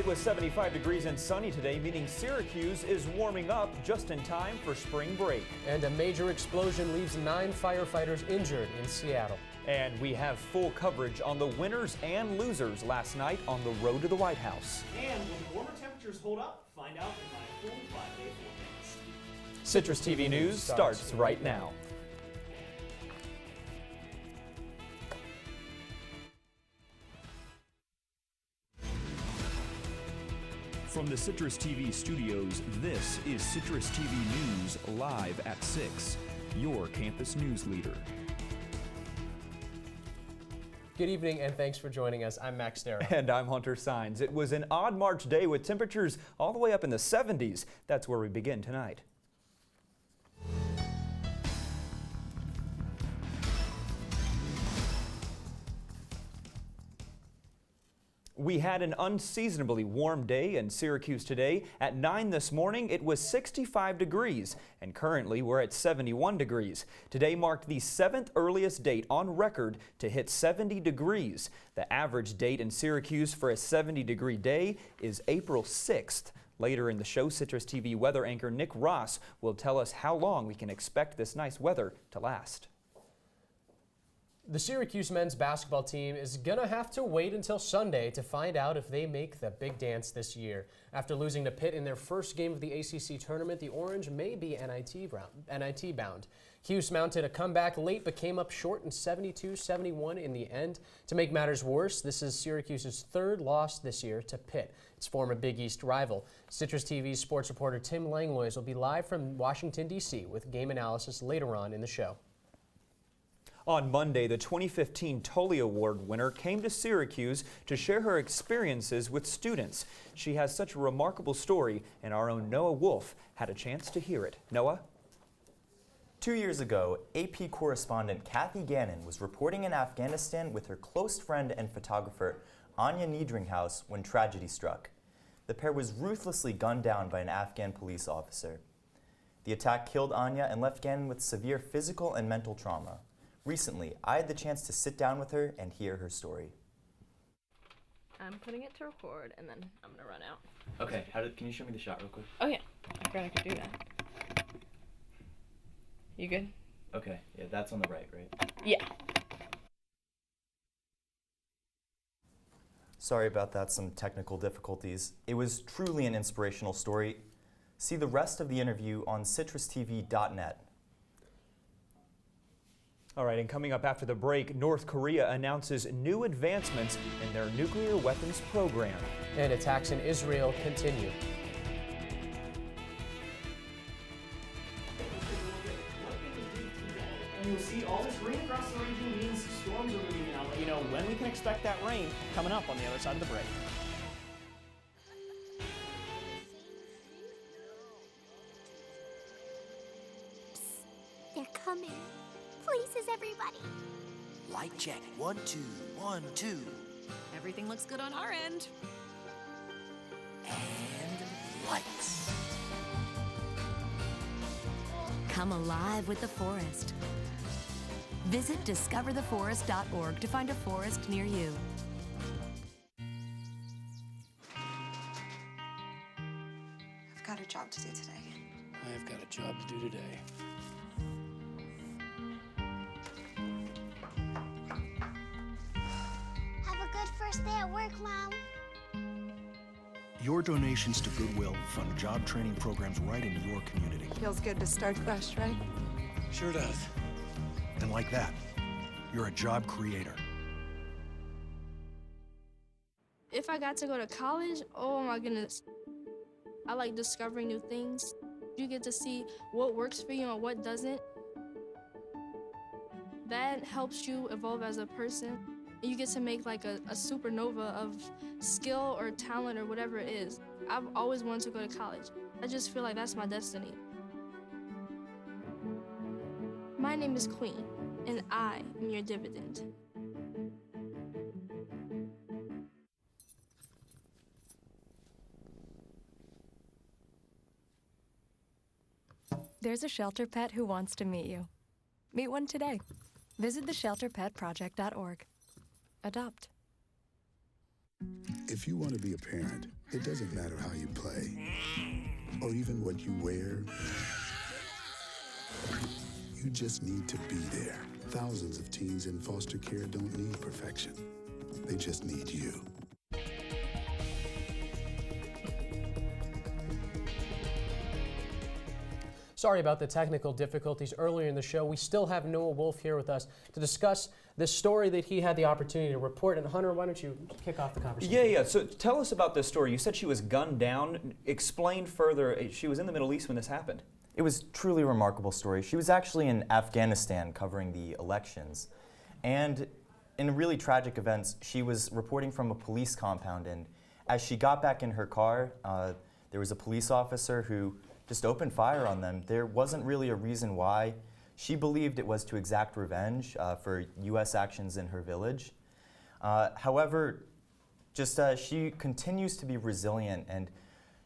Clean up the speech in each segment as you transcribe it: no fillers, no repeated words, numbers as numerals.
It was 75 degrees and sunny today, meaning Syracuse is warming up just in time for spring break. And a major explosion leaves 9 firefighters injured in Seattle. And we have full coverage on the winners and losers last night on the road to the White House. And will the warmer temperatures hold up? Find out in my full 5-day forecast. Citrus TV News starts right now. From the Citrus TV studios, this is Citrus TV News live at 6, your campus news leader. Good evening and thanks for joining us. I'm Max Darrow. And I'm Hunter Sines. It was an odd March day with temperatures all the way up in the 70s. That's where we begin tonight. We had an unseasonably warm day in Syracuse today. At 9 this morning, it was 65 degrees, and currently we're at 71 degrees. Today marked the 7th earliest date on record to hit 70 degrees. The average date in Syracuse for a 70-degree day is April 6th. Later in the show, Citrus TV weather anchor Nick Ross will tell us how long we can expect this nice weather to last. The Syracuse men's basketball team is gonna have to wait until Sunday to find out if they make the big dance this year. After losing to Pitt in their first game of the ACC tournament, the Orange may be NIT bound. Hughes mounted a comeback late but came up short in 72-71 in the end. To make matters worse, this is Syracuse's third loss this year to Pitt, its former Big East rival. Citrus TV's sports reporter Tim Langlois will be live from Washington, D.C. with game analysis later on in the show. On Monday, the 2015 Tully Award winner came to Syracuse to share her experiences with students. She has such a remarkable story, and our own Noah Wolf had a chance to hear it. Noah? 2 years ago, AP correspondent Kathy Gannon was reporting in Afghanistan with her close friend and photographer Anya Niedringhaus when tragedy struck. The pair was ruthlessly gunned down by an Afghan police officer. The attack killed Anya and left Gannon with severe physical and mental trauma. Recently, I had the chance to sit down with her and hear her story. I'm putting it to record, and then I'm gonna run out. Okay, can you show me the shot real quick? Oh yeah, I forgot I could do that. You good? Okay, yeah, that's on the right? Yeah. Sorry about that, some technical difficulties. It was truly an inspirational story. See the rest of the interview on CitrusTV.net. All right, and coming up after the break, North Korea announces new advancements in their nuclear weapons program. And attacks in Israel continue. And you'll see all this rain across the region means storms are moving, and I'll let you know when we can expect that rain coming up on the other side of the break. Psst, they're coming. Places, everybody. Light check. 1, 2, 1, 2. Everything looks good on our end. And lights. Come alive with the forest. Visit discovertheforest.org to find a forest near you. I've got a job to do today. I've got a job to do today. Have a good first day at work, Mom. Your donations to Goodwill fund job training programs right in your community. Feels good to start fresh, right? Sure does. And like that, you're a job creator. If I got to go to college, oh my goodness. I like discovering new things. You get to see what works for you and what doesn't. That helps you evolve as a person. You get to make like a supernova of skill or talent or whatever it is. I've always wanted to go to college. I just feel like that's my destiny. My name is Queen, and I am your dividend. There's a shelter pet who wants to meet you. Meet one today. Visit theshelterpetproject.org. Adopt. If you want to be a parent, it doesn't matter how you play or even what you wear. You just need to be there. Thousands of teens in foster care don't need perfection. They just need you. Sorry about the technical difficulties earlier in the show. We still have Noah Wolf here with us to discuss this story that he had the opportunity to report. And Hunter, why don't you kick off the conversation? Yeah. So tell us about this story. You said she was gunned down. Explain further. She was in the Middle East when this happened. It was truly a remarkable story. She was actually in Afghanistan covering the elections. And in really tragic events, she was reporting from a police compound. And as she got back in her car, there was a police officer who just opened fire on them. There wasn't really a reason why. She believed it was to exact revenge for U.S. actions in her village. However, she continues to be resilient, and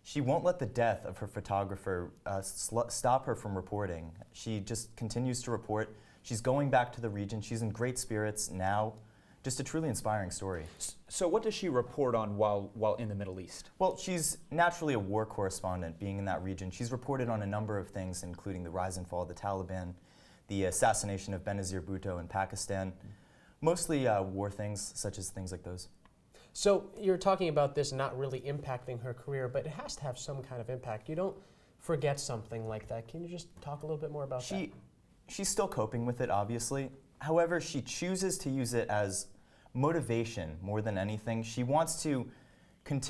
she won't let the death of her photographer stop her from reporting. She just continues to report. She's going back to the region. She's in great spirits now. Just a truly inspiring story. So what does she report on while in the Middle East? Well, she's naturally a war correspondent, being in that region. She's reported on a number of things, including the rise and fall of the Taliban, the assassination of Benazir Bhutto in Pakistan, mostly war things, such as things like those. So you're talking about this not really impacting her career, but it has to have some kind of impact. You don't forget something like that. Can you just talk a little bit more about that? She's still coping with it, obviously. However, she chooses to use it as motivation more than anything. She wants to,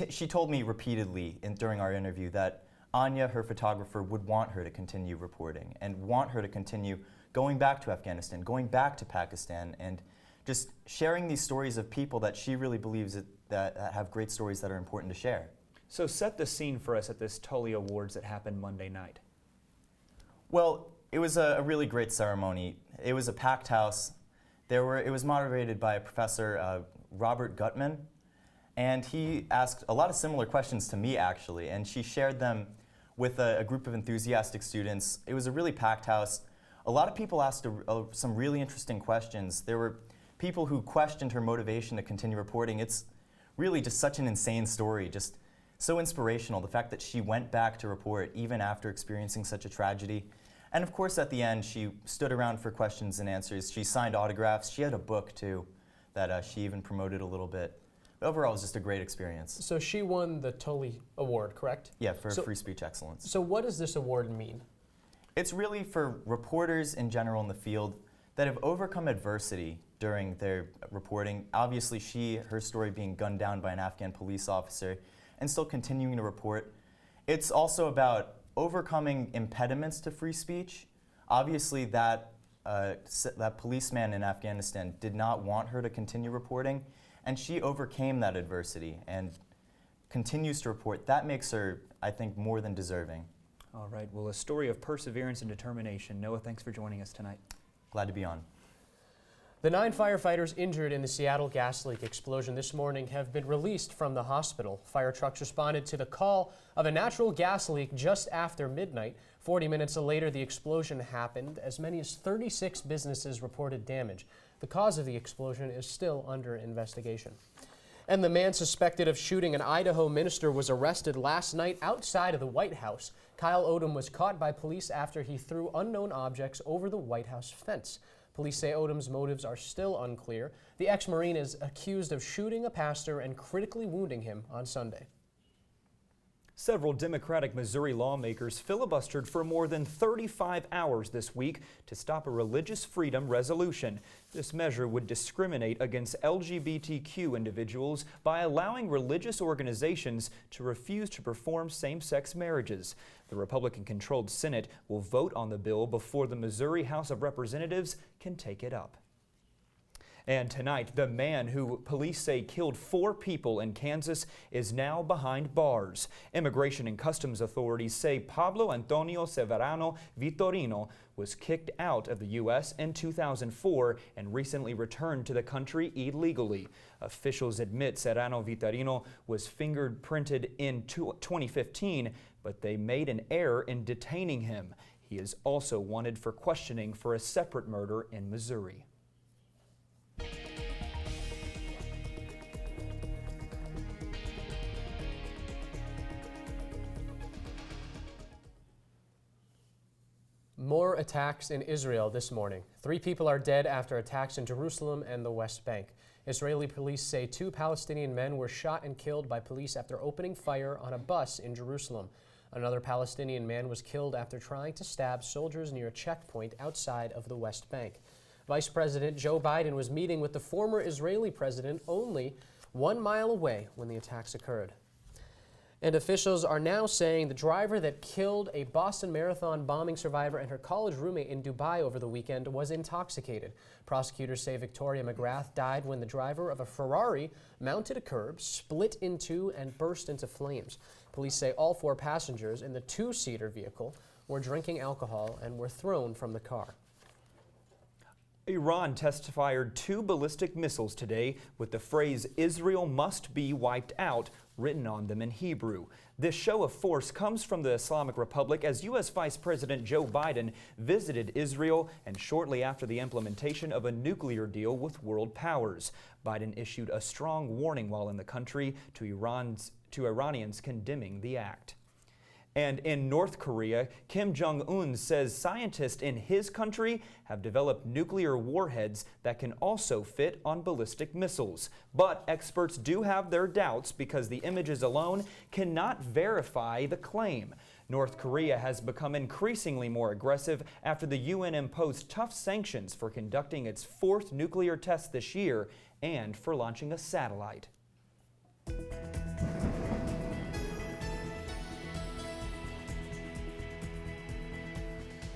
she told me repeatedly during our interview that Anya, her photographer, would want her to continue reporting and want her to continue going back to Afghanistan, going back to Pakistan, and just sharing these stories of people that she really believes that have great stories that are important to share. So set the scene for us at this Tully Awards that happened Monday night. Well, it was a really great ceremony. It was a packed house. It was moderated by Professor Robert Gutman, and he asked a lot of similar questions to me, actually, and she shared them with a group of enthusiastic students. It was a really packed house. A lot of people asked some really interesting questions. There were people who questioned her motivation to continue reporting. It's really just such an insane story, just so inspirational, the fact that she went back to report even after experiencing such a tragedy. And of course, at the end, she stood around for questions and answers. She signed autographs. She had a book, too, that she even promoted a little bit. But overall, it was just a great experience. So she won the Tully Award, correct? Yeah, for free speech excellence. So what does this award mean? It's really for reporters in general in the field that have overcome adversity during their reporting. Obviously, her story being gunned down by an Afghan police officer and still continuing to report. It's also about overcoming impediments to free speech. Obviously, that policeman in Afghanistan did not want her to continue reporting, and she overcame that adversity and continues to report. That makes her, I think, more than deserving. All right, well, a story of perseverance and determination. Noah, thanks for joining us tonight. Glad to be on. The 9 firefighters injured in the Seattle gas leak explosion this morning have been released from the hospital. Fire trucks responded to the call of a natural gas leak just after midnight. 40 minutes later, the explosion happened. As many as 36 businesses reported damage. The cause of the explosion is still under investigation. And the man suspected of shooting an Idaho minister was arrested last night outside of the White House. Kyle Odom was caught by police after he threw unknown objects over the White House fence. Police say Odom's motives are still unclear. The ex-Marine is accused of shooting a pastor and critically wounding him on Sunday. Several Democratic Missouri lawmakers filibustered for more than 35 hours this week to stop a religious freedom resolution. This measure would discriminate against LGBTQ individuals by allowing religious organizations to refuse to perform same-sex marriages. The Republican-controlled Senate will vote on the bill before the Missouri House of Representatives can take it up. And tonight, the man who police say killed 4 people in Kansas is now behind bars. Immigration and Customs authorities say Pablo Antonio Severano Vitorino was kicked out of the U.S. in 2004 and recently returned to the country illegally. Officials admit Serrano Vitorino was fingerprinted in 2015, but they made an error in detaining him. He is also wanted for questioning for a separate murder in Missouri. more attacks in Israel this morning. 3 people are dead after attacks in Jerusalem and the West Bank. Israeli police say 2 Palestinian men were shot and killed by police after opening fire on a bus in Jerusalem. Another Palestinian man was killed after trying to stab soldiers near a checkpoint outside of the West Bank. Vice President Joe Biden was meeting with the former Israeli president only 1 mile away when the attacks occurred. And officials are now saying the driver that killed a Boston Marathon bombing survivor and her college roommate in Dubai over the weekend was intoxicated. Prosecutors say Victoria McGrath died when the driver of a Ferrari mounted a curb, split in two, and burst into flames. Police say all 4 passengers in the 2-seater vehicle were drinking alcohol and were thrown from the car. Iran test-fired 2 ballistic missiles today with the phrase "Israel must be wiped out" written on them in Hebrew. This show of force comes from the Islamic Republic as U.S. Vice President Joe Biden visited Israel and shortly after the implementation of a nuclear deal with world powers. Biden issued a strong warning while in the country to Iranians condemning the act. And in North Korea, Kim Jong-un says scientists in his country have developed nuclear warheads that can also fit on ballistic missiles. But experts do have their doubts because the images alone cannot verify the claim. North Korea has become increasingly more aggressive after the UN imposed tough sanctions for conducting its 4th nuclear test this year and for launching a satellite.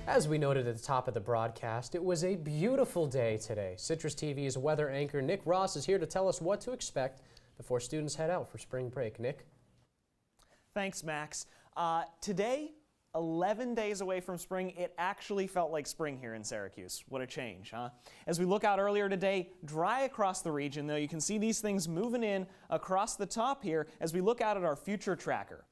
As we noted at the top of the broadcast, it was a beautiful day today. Citrus TV's weather anchor Nick Ross is here to tell us what to expect before students head out for spring break. Nick? Thanks, Max. Today, 11 days away from spring, it actually felt like spring here in Syracuse. What a change, huh? As we look out earlier today, dry across the region, though you can see these things moving in across the top here as we look out at our future tracker.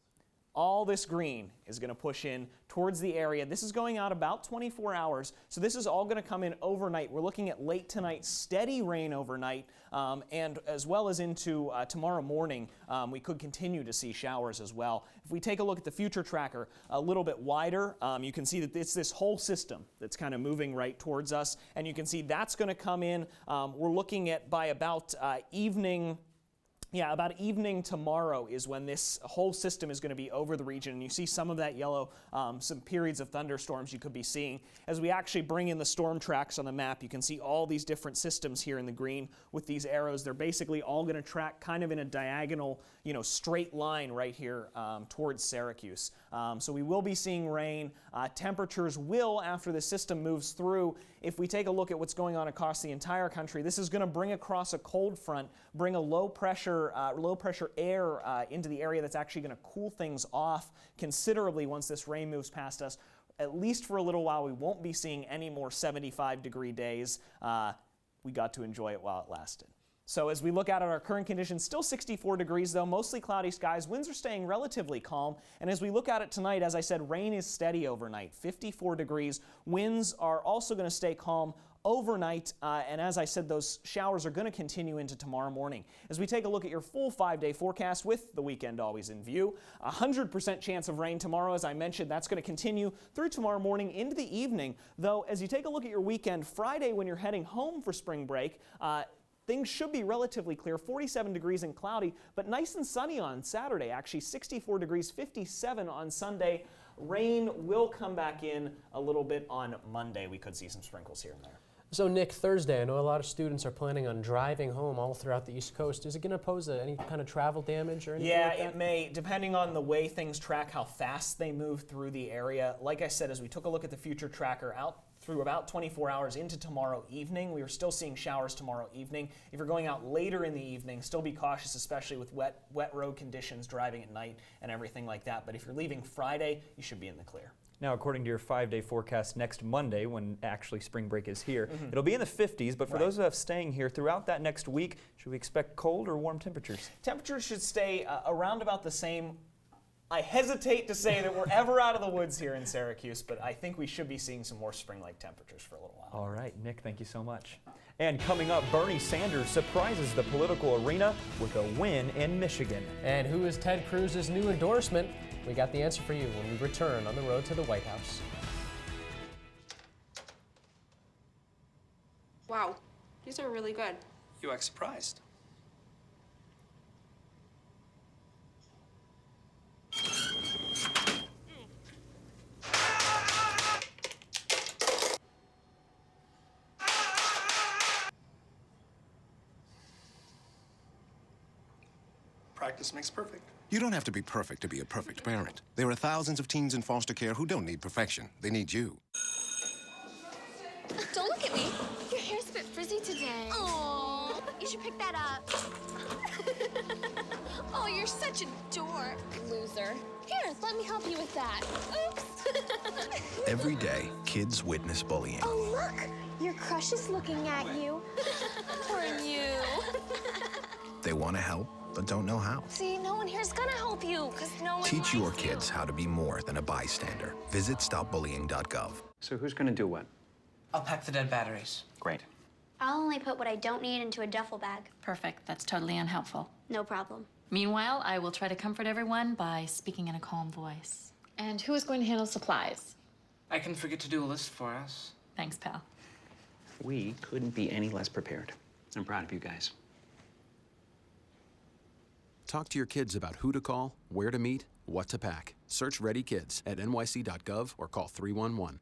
All this green is going to push in towards the area. This is going out about 24 hours, so this is all going to come in overnight. We're looking at late tonight, steady rain overnight, and as well as into tomorrow morning, we could continue to see showers as well. If we take a look at the future tracker a little bit wider, you can see that it's this whole system that's kind of moving right towards us, and you can see that's going to come in. We're looking at by about evening. Yeah, about evening tomorrow is when this whole system is going to be over the region. And you see some of that yellow, some periods of thunderstorms you could be seeing. As we actually bring in the storm tracks on the map, you can see all these different systems here in the green with these arrows. They're basically all going to track kind of in a diagonal, straight line right here towards Syracuse. So we will be seeing rain. Temperatures will, after the system moves through, if we take a look at what's going on across the entire country, this is going to bring across a cold front, bring a low pressure air into the area that's actually going to cool things off considerably once this rain moves past us. At least for a little while, we won't be seeing any more 75-degree days. We got to enjoy it while it lasted. So as we look out at our current conditions, still 64 degrees though, mostly cloudy skies. Winds are staying relatively calm. And as we look at it tonight, as I said, rain is steady overnight, 54 degrees. Winds are also going to stay calm overnight, and as I said, those showers are going to continue into tomorrow morning. As we take a look at your full 5-day forecast with the weekend always in view, 100% chance of rain tomorrow. As I mentioned, that's going to continue through tomorrow morning into the evening, though as you take a look at your weekend, Friday when you're heading home for spring break, things should be relatively clear, 47 degrees and cloudy, but nice and sunny on Saturday, actually 64 degrees, 57 on Sunday. Rain will come back in a little bit on Monday. We could see some sprinkles here and there. So Nick, Thursday, I know a lot of students are planning on driving home all throughout the East Coast. Is it going to pose any kind of travel damage or anything like that? Yeah, it may, depending on the way things track, how fast they move through the area. Like I said, as we took a look at the future tracker out through about 24 hours into tomorrow evening, we are still seeing showers tomorrow evening. If you're going out later in the evening, still be cautious, especially with wet road conditions, driving at night and everything like that. But if you're leaving Friday, you should be in the clear. Now, according to your 5-day forecast next Monday, when actually spring break is here, it'll be in the 50s, but for those of us staying here throughout that next week, should we expect cold or warm temperatures? Temperatures should stay around about the same. I hesitate to say that we're ever out of the woods here in Syracuse, but I think we should be seeing some more spring-like temperatures for a little while. All right, Nick, thank you so much. And coming up, Bernie Sanders surprises the political arena with a win in Michigan. And who is Ted Cruz's new endorsement? We got the answer for you when we return on the road to the White House. Wow, these are really good. You act surprised. Practice makes perfect. You don't have to be perfect to be a perfect parent. There are thousands of teens in foster care who don't need perfection. They need you. Don't look at me. Your hair's a bit frizzy today. Oh, you should pick that up. Oh, you're such a dork. Loser. Here, let me help you with that. Oops. Every day, kids witness bullying. Oh, look. Your crush is looking at you. Poor you. They want to help, but don't know how. See, no one here's gonna help you, because no one Teach likes your you. kids how to be more than a bystander. Visit stopbullying.gov. So who's gonna do what? I'll pack the dead batteries. Great. I'll only put what I don't need into a duffel bag. Perfect. That's totally unhelpful. No problem. Meanwhile, I will try to comfort everyone by speaking in a calm voice. And who is going to handle supplies? I can forget to do a list for us. Thanks, pal. We couldn't be any less prepared. I'm proud of you guys. Talk to your kids about who to call, where to meet, what to pack. Search Ready Kids at nyc.gov or call 311.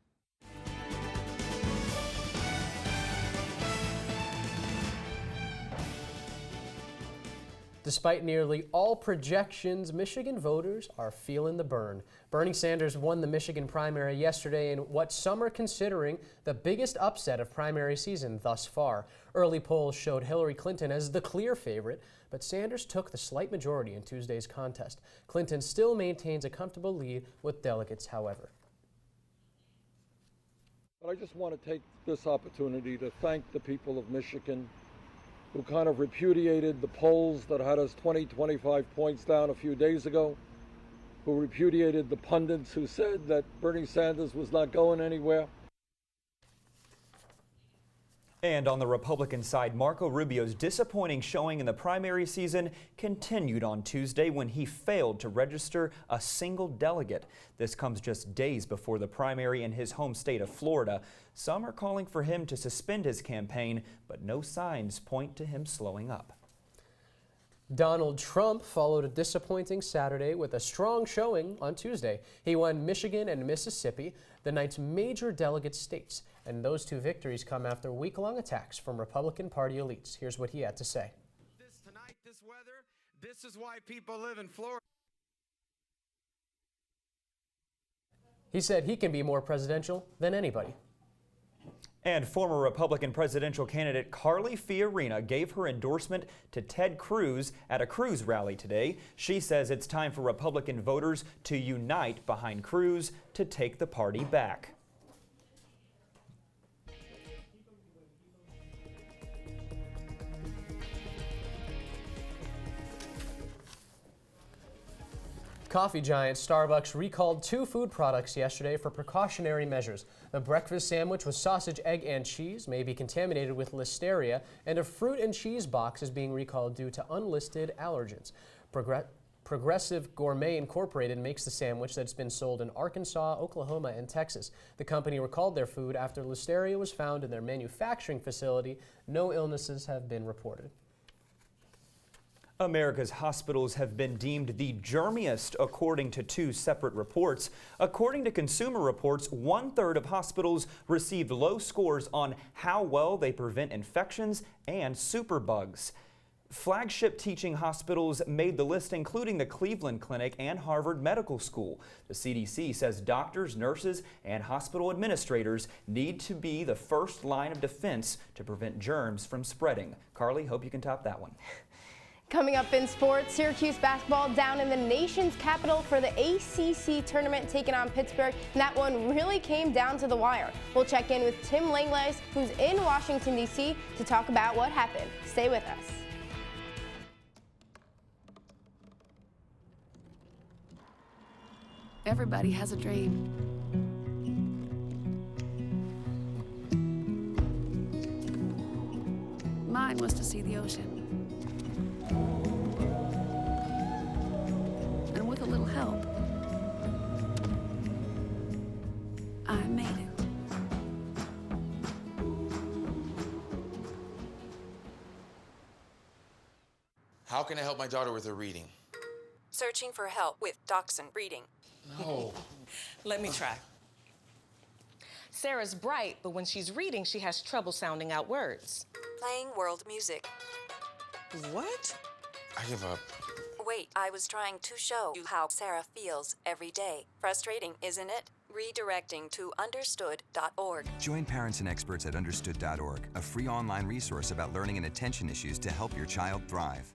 Despite nearly all projections, Michigan voters are feeling the burn. Bernie Sanders won the Michigan primary yesterday in what some are considering the biggest upset of primary season thus far. Early polls showed Hillary Clinton as the clear favorite, but Sanders took the slight majority in Tuesday's contest. Clinton still maintains a comfortable lead with delegates, however. But I just want to take this opportunity to thank the people of Michigan who kind of repudiated the polls that had us 20, 25 points down a few days ago, who repudiated the pundits who said that Bernie Sanders was not going anywhere. And on the Republican side, Marco Rubio's disappointing showing in the primary season continued on Tuesday when he failed to register a single delegate. This comes just days before the primary in his home state of Florida. Some are calling for him to suspend his campaign, but no signs point to him slowing up. Donald Trump followed a disappointing Saturday with a strong showing on Tuesday. He won Michigan and Mississippi, the night's major delegate states, and those two victories come after week-long attacks from Republican Party elites. Here's what he had to say. This weather, this is why people live in Florida. He said he can be more presidential than anybody. And former Republican presidential candidate Carly Fiorina gave her endorsement to Ted Cruz at a Cruz rally today. She says it's time for Republican voters to unite behind Cruz to take the party back. Coffee giant Starbucks recalled 2 food products yesterday for precautionary measures. The breakfast sandwich with sausage, egg, and cheese may be contaminated with listeria, and a fruit and cheese box is being recalled due to unlisted allergens. Progressive Gourmet Incorporated makes the sandwich that's been sold in Arkansas, Oklahoma, and Texas. The company recalled their food after listeria was found in their manufacturing facility. No illnesses have been reported. America's hospitals have been deemed the germiest according to 2 separate reports. According to Consumer Reports, 1/3 of hospitals received low scores on how well they prevent infections and superbugs. Flagship teaching hospitals made the list, including the Cleveland Clinic and Harvard Medical School. The CDC says doctors, nurses, and hospital administrators need to be the first line of defense to prevent germs from spreading. Carly, hope you can top that one. Coming up in sports, Syracuse basketball down in the nation's capital for the ACC tournament taking on Pittsburgh, and that one really came down to the wire. We'll check in with Tim Langleis, who's in Washington, D.C., to talk about what happened. Stay with us. Everybody has a dream. Mine was to see the ocean. And with a little help, I made it. How can I help my daughter with her reading? Searching for help with Dachshund breeding. No. Let me try. Sarah's bright, but when she's reading, she has trouble sounding out words. Playing world music. What? I give up. Wait, I was trying to show you how Sarah feels every day. Frustrating, isn't it? Redirecting to understood.org. Join parents and experts at understood.org, a free online resource about learning and attention issues to help your child thrive.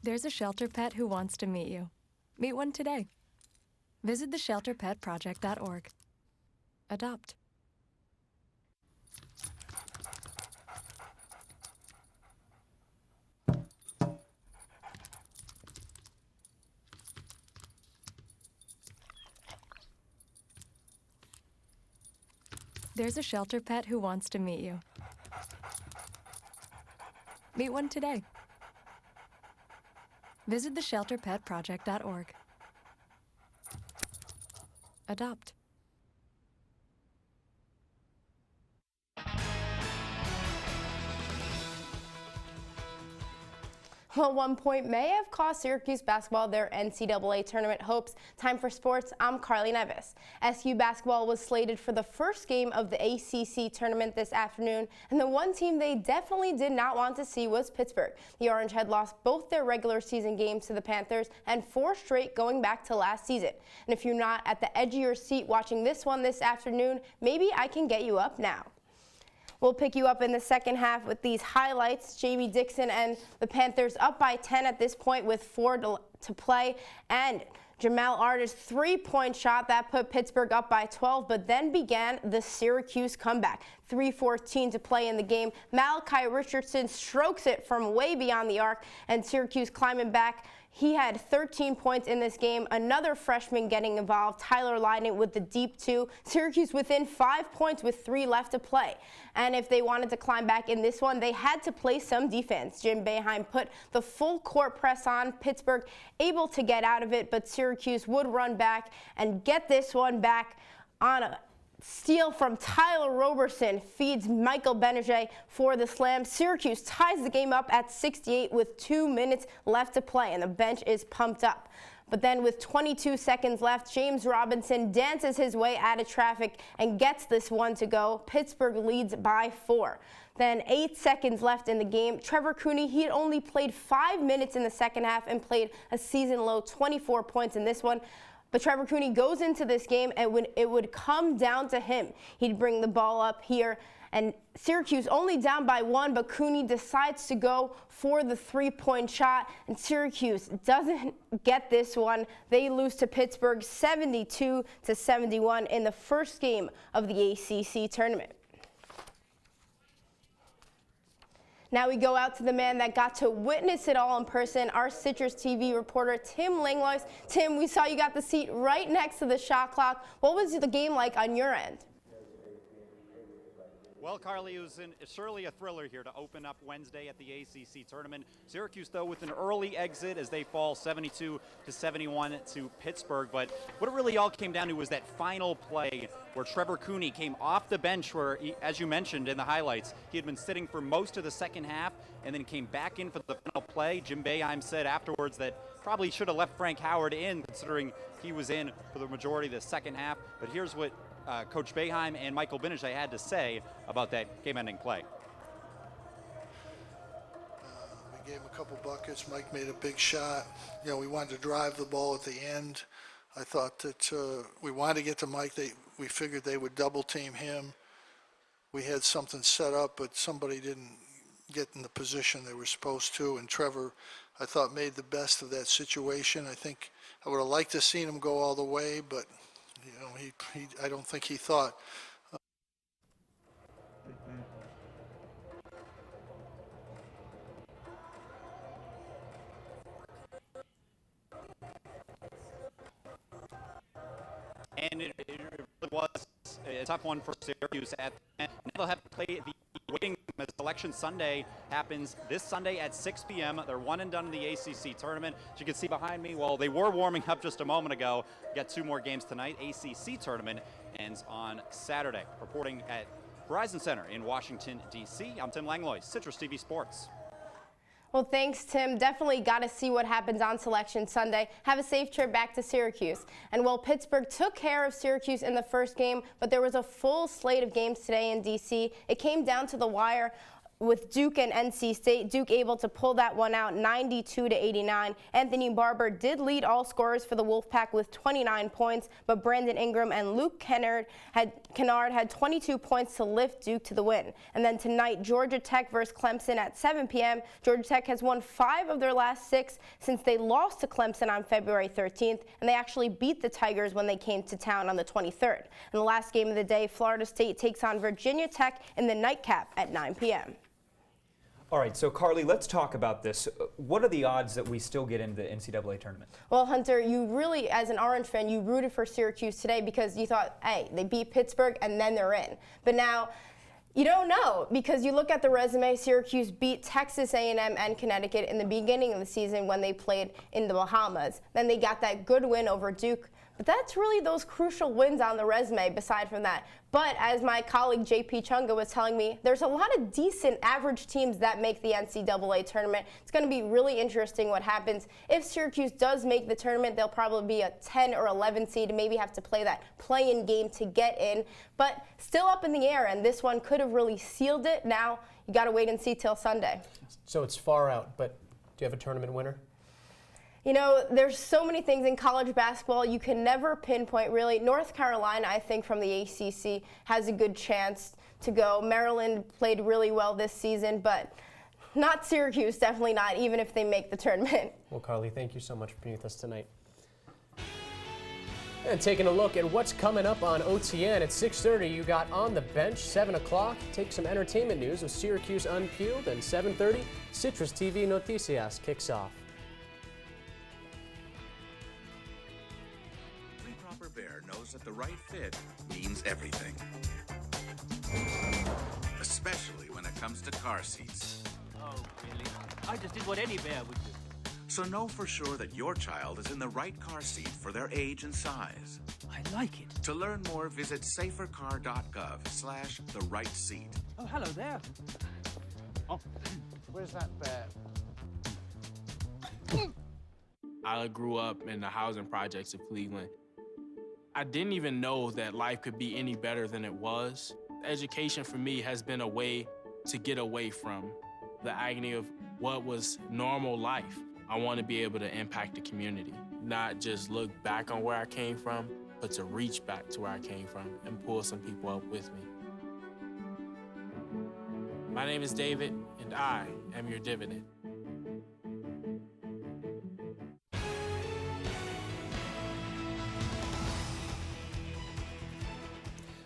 There's a shelter pet who wants to meet you. Meet one today. Visit theshelterpetproject.org. Adopt. There's a shelter pet who wants to meet you. Meet one today. Visit theshelterpetproject.org. Adopt. Well, one point may have cost Syracuse basketball their NCAA tournament hopes. Time for sports. I'm Carly Nevis. SU basketball was slated for the first game of the ACC tournament this afternoon, and the one team they definitely did not want to see was Pittsburgh. The Orange had lost both their regular season games to the Panthers and 4 straight going back to last season. And if you're not at the edge of your seat watching this one this afternoon, maybe I can get you up now. We'll pick you up in the second half with these highlights. Jamie Dixon and the Panthers up by 10 at this point with 4 to play. And Jamal Arda's 3-point shot that put Pittsburgh up by 12, but then began the Syracuse comeback. 3:14 to play in the game. Malachi Richardson strokes it from way beyond the arc, and Syracuse climbing back. He had 13 points in this game. Another freshman getting involved, Tyler Lydon with the deep 2. Syracuse within 5 points with 3 left to play. And if they wanted to climb back in this one, they had to play some defense. Jim Boeheim put the full court press on. Pittsburgh able to get out of it, but Syracuse would run back and get this one back on a steal from Tyler Roberson, feeds Michael Benajay for the slam. Syracuse ties the game up at 68 with 2 minutes left to play, and the bench is pumped up. But then with 22 seconds left, James Robinson dances his way out of traffic and gets this one to go. Pittsburgh leads by 4. Then 8 seconds left in the game. Trevor Cooney, he had only played 5 minutes in the second half and played a season-low 24 points in this one. But Trevor Cooney goes into this game, and when it would come down to him, he'd bring the ball up here. And Syracuse only down by 1, but Cooney decides to go for the 3-point shot, and Syracuse doesn't get this one. They lose to Pittsburgh 72-71 in the first game of the ACC tournament. Now we go out to the man that got to witness it all in person, our Citrus TV reporter, Tim Langlois. Tim, we saw you got the seat right next to the shot clock. What was the game like on your end? Well, Carly, it was surely a thriller here to open up Wednesday at the ACC tournament. Syracuse, though, with an early exit as they fall 72-71 to Pittsburgh. But what it really all came down to was that final play where Trevor Cooney came off the bench where, as you mentioned in the highlights, he had been sitting for most of the second half and then came back in for the final play. Jim Boeheim said afterwards that probably should have left Frank Howard in, considering he was in for the majority of the second half. But here's what Coach Boeheim and Michael Benajay had to say about that game-ending play. We gave him a couple buckets. Mike made a big shot. You know, we wanted to drive the ball at the end. I thought that we wanted to get to Mike. We figured they would double team him. We had something set up, but somebody didn't get in the position they were supposed to. And Trevor, I thought, made the best of that situation. I think I would have liked to seen him go all the way, but you know, I don't think he thought. And it really was was a tough one for Syracuse at the end. Now they'll have to play the waiting as Selection Sunday happens this Sunday at 6 p.m. They're one and done in the ACC tournament. As you can see behind me, well, they were warming up just a moment ago. Got 2 more games tonight. ACC tournament ends on Saturday. Reporting at Verizon Center in Washington, D.C., I'm Tim Langlois, CitrusTV Sports. Well, thanks, Tim. Definitely got to see what happens on Selection Sunday. Have a safe trip back to Syracuse. And while Pittsburgh took care of Syracuse in the first game, but there was a full slate of games today in D.C. It came down to the wire with Duke and NC State. Duke able to pull that one out 92-89. Anthony Barber did lead all scorers for the Wolfpack with 29 points, but Brandon Ingram and Luke Kennard had 22 points to lift Duke to the win. And then tonight, Georgia Tech versus Clemson at 7 p.m. Georgia Tech has won 5 of their last 6 since they lost to Clemson on February 13th, and they actually beat the Tigers when they came to town on the 23rd. And the last game of the day, Florida State takes on Virginia Tech in the nightcap at 9 p.m. All right, so Carly, let's talk about this. What are the odds that we still get into the NCAA tournament? Well, Hunter, you really, as an Orange fan, you rooted for Syracuse today because you thought, hey, they beat Pittsburgh and then they're in. But now, you don't know because you look at the resume. Syracuse beat Texas A&M and Connecticut in the beginning of the season when they played in the Bahamas. Then they got that good win over Duke. But that's really those crucial wins on the resume beside from that. But as my colleague JP Chunga was telling me, there's a lot of decent average teams that make the NCAA tournament. It's going to be really interesting what happens. If Syracuse does make the tournament, they'll probably be a 10 or 11 seed and maybe have to play that play-in game to get in. But still up in the air, and this one could have really sealed it. Now you got to wait and see till Sunday. So it's far out, but do you have a tournament winner? You know, there's so many things in college basketball you can never pinpoint, really. North Carolina, I think, from the ACC has a good chance to go. Maryland played really well this season, but not Syracuse, definitely not, even if they make the tournament. Well, Carly, thank you so much for being with us tonight. And taking a look at what's coming up on OTN at 6:30, you got On the Bench, 7 o'clock. Take some entertainment news with Syracuse Unpeeled, and 7:30, CitrusTV Noticias kicks off. Bear knows that the right fit means everything, especially when it comes to car seats. Oh, really? I just did what any bear would do. So know for sure that your child is in the right car seat for their age and size. I like it. To learn more, visit safercar.gov/the-right-seat. Oh, hello there. Oh, where's that bear? I grew up in the housing projects of Cleveland. I didn't even know that life could be any better than it was. Education for me has been a way to get away from the agony of what was normal life. I want to be able to impact the community, not just look back on where I came from, but to reach back to where I came from and pull some people up with me. My name is David, and I am your dividend.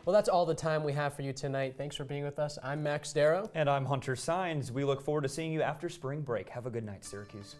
Well, that's all the time we have for you tonight. Thanks for being with us. I'm Max Darrow. And I'm Hunter Sines. We look forward to seeing you after spring break. Have a good night, Syracuse.